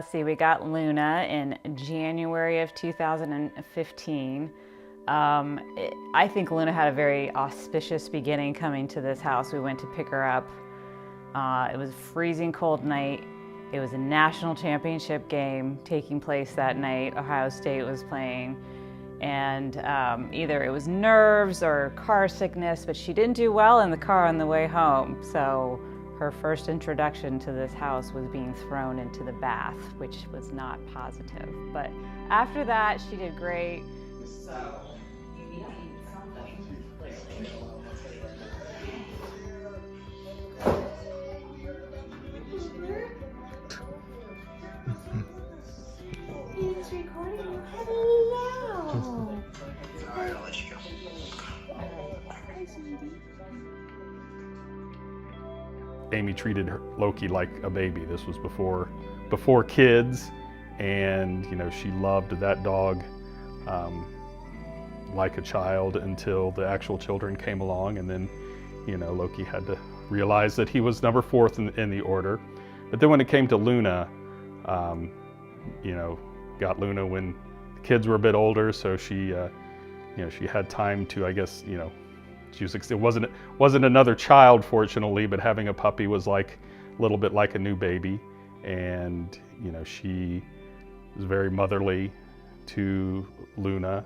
See, we got Luna in January of 2015. I think Luna had a very auspicious beginning coming to this house. We went to pick her up. It was a freezing cold night. It was a national championship game taking place that night. Ohio State was playing. And either it was nerves or car sickness, but she didn't do well in the car on the way home. So her first introduction to this house was being thrown into the bath, which was not positive. But after that, she did great. So you need to eat something. He's recording you. Hello. Alright, I'll let you go. Hi, sweetie. Amy treated Loki like a baby. This was before kids, and she loved that dog like a child until the actual children came along, and then Loki had to realize that he was number 4 in the order. But then when it came to Luna, got Luna when the kids were a bit older, so she she had time to, I guess, it wasn't another child, fortunately, but having a puppy was like a little bit like a new baby. And she was very motherly to Luna.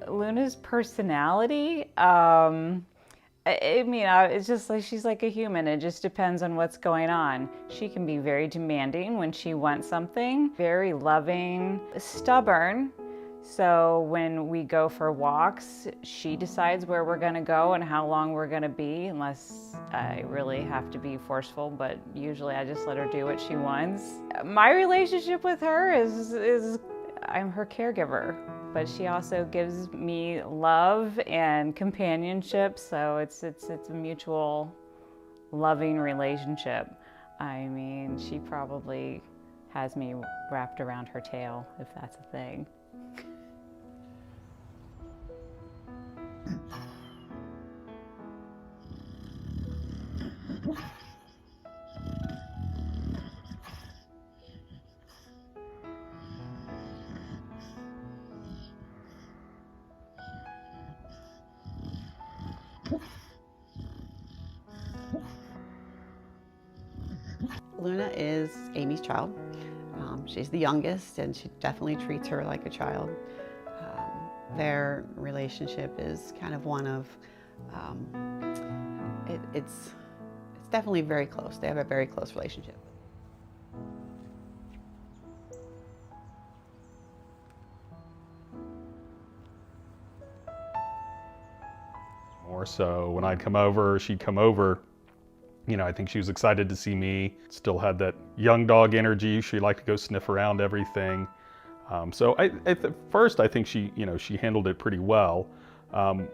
Luna's personality, it's just like she's like a human. It just depends on what's going on. She can be very demanding when she wants something, very loving, stubborn. So when we go for walks, she decides where we're gonna go and how long we're gonna be, unless I really have to be forceful, but usually I just let her do what she wants. My relationship with her is I'm her caregiver, but she also gives me love and companionship, so it's a mutual loving relationship. I mean, she probably has me wrapped around her tail, if that's a thing. Luna is Amy's child. She's the youngest, and she definitely treats her like a child. Their relationship is kind of one of, it's definitely very close. They have a very close relationship. More so when I'd come over, she'd come over. I think she was excited to see me. Still had that young dog energy. She liked to go sniff around everything. So at first, I think she handled it pretty well.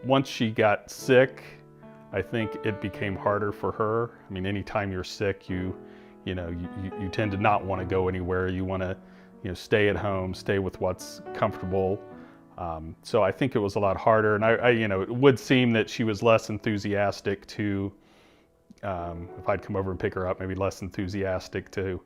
Once she got sick, I think it became harder for her. I mean, anytime you're sick, you tend to not want to go anywhere. You want to, stay at home, stay with what's comfortable. So I think it was a lot harder, and it would seem that she was less enthusiastic to. If I'd come over and pick her up, maybe less enthusiastic to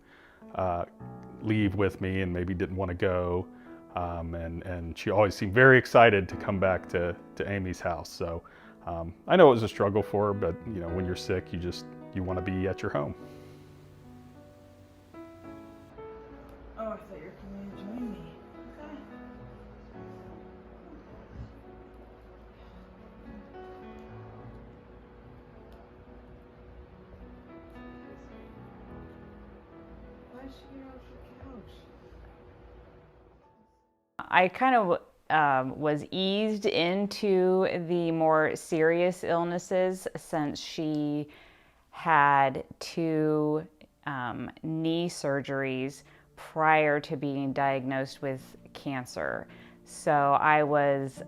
leave with me, and maybe didn't want to go. And she always seemed very excited to come back to Amy's house. So I know it was a struggle for her, but when you're sick, you want to be at your home. Oh, I thought you were coming to join me. Okay. Why is she here off the couch? I kind of was eased into the more serious illnesses since she had 2 knee surgeries prior to being diagnosed with cancer. So I was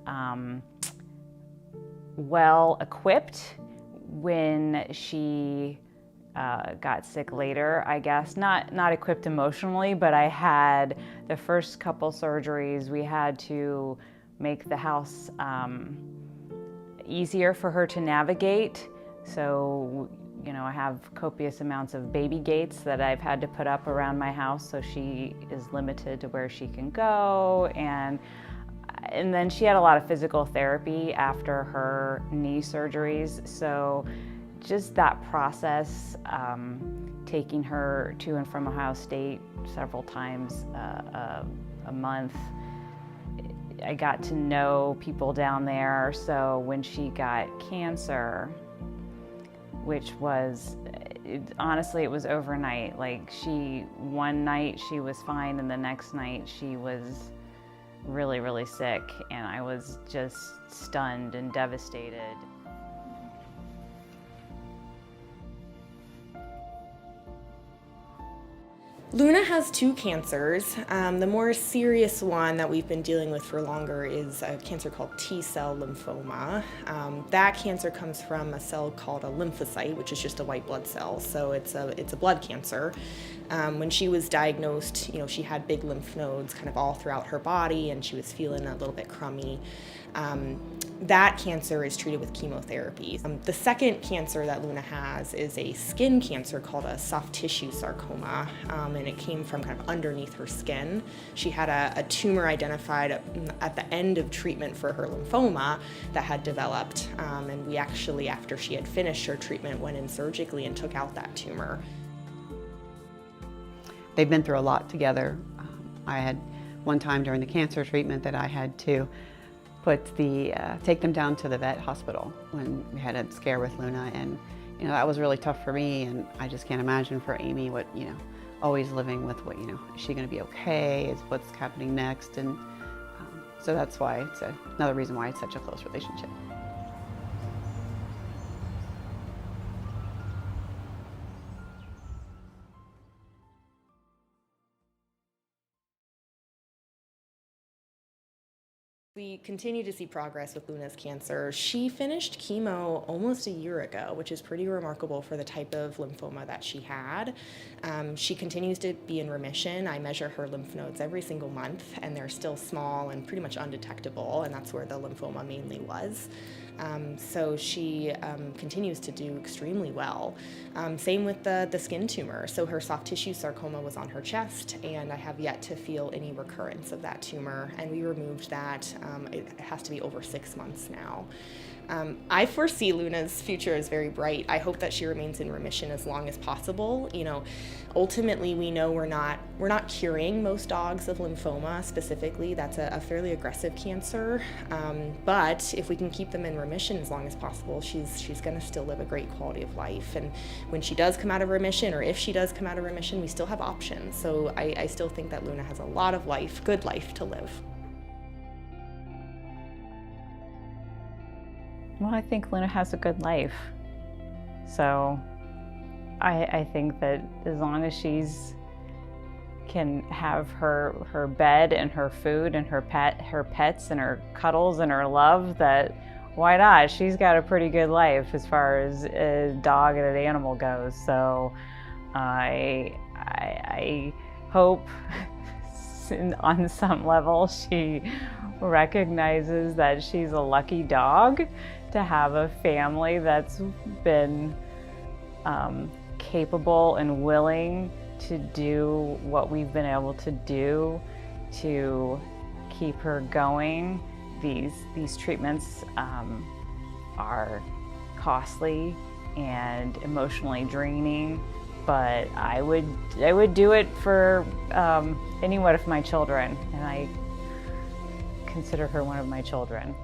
well equipped when she got sick later, I guess. Not equipped emotionally, but I had the first couple surgeries. We had to make the house easier for her to navigate. So I have copious amounts of baby gates that I've had to put up around my house, so she is limited to where she can go. And then she had a lot of physical therapy after her knee surgeries. So just that process, taking her to and from Ohio State several times a month, I got to know people down there. So when she got cancer, which was, honestly, it was overnight. Like one night she was fine, and the next night she was really, really sick, and I was just stunned and devastated. Luna has 2 cancers. The more serious one that we've been dealing with for longer is a cancer called T-cell lymphoma. That cancer comes from a cell called a lymphocyte, which is just a white blood cell, so it's a blood cancer. When she was diagnosed, she had big lymph nodes kind of all throughout her body, and she was feeling a little bit crummy. That cancer is treated with chemotherapy. The second cancer that Luna has is a skin cancer called a soft tissue sarcoma, and it came from kind of underneath her skin. She had a tumor identified at the end of treatment for her lymphoma that had developed, and we actually, after she had finished her treatment, went in surgically and took out that tumor. They've been through a lot together. I had one time during the cancer treatment that I had to take them down to the vet hospital when we had a scare with Luna, and that was really tough for me, and I just can't imagine for Amy what always living with what is she going to be okay, is what's happening next, and so that's why it's another reason why it's such a close relationship. We continue to see progress with Luna's cancer. She finished chemo almost a year ago, which is pretty remarkable for the type of lymphoma that she had. She continues to be in remission. I measure her lymph nodes every single month, and they're still small and pretty much undetectable, and that's where the lymphoma mainly was. So she continues to do extremely well. Same with the skin tumor. So her soft tissue sarcoma was on her chest, and I have yet to feel any recurrence of that tumor, and we removed that. It has to be over 6 months now. I foresee Luna's future as very bright. I hope that she remains in remission as long as possible. Ultimately, we know we're not curing most dogs of lymphoma specifically. That's a fairly aggressive cancer. But if we can keep them in remission as long as possible, she's going to still live a great quality of life. And when she does come out of remission, or if she does come out of remission, we still have options. So I still think that Luna has a lot of good life to live. Well, I think Luna has a good life. So I think that as long as she's can have her bed and her food and her pets and her cuddles and her love, that why not? She's got a pretty good life as far as a dog and an animal goes. So I hope on some level she recognizes that she's a lucky dog to have a family that's been capable and willing to do what we've been able to do to keep her going. These treatments are costly and emotionally draining, but I would do it for any one of my children, and I consider her one of my children.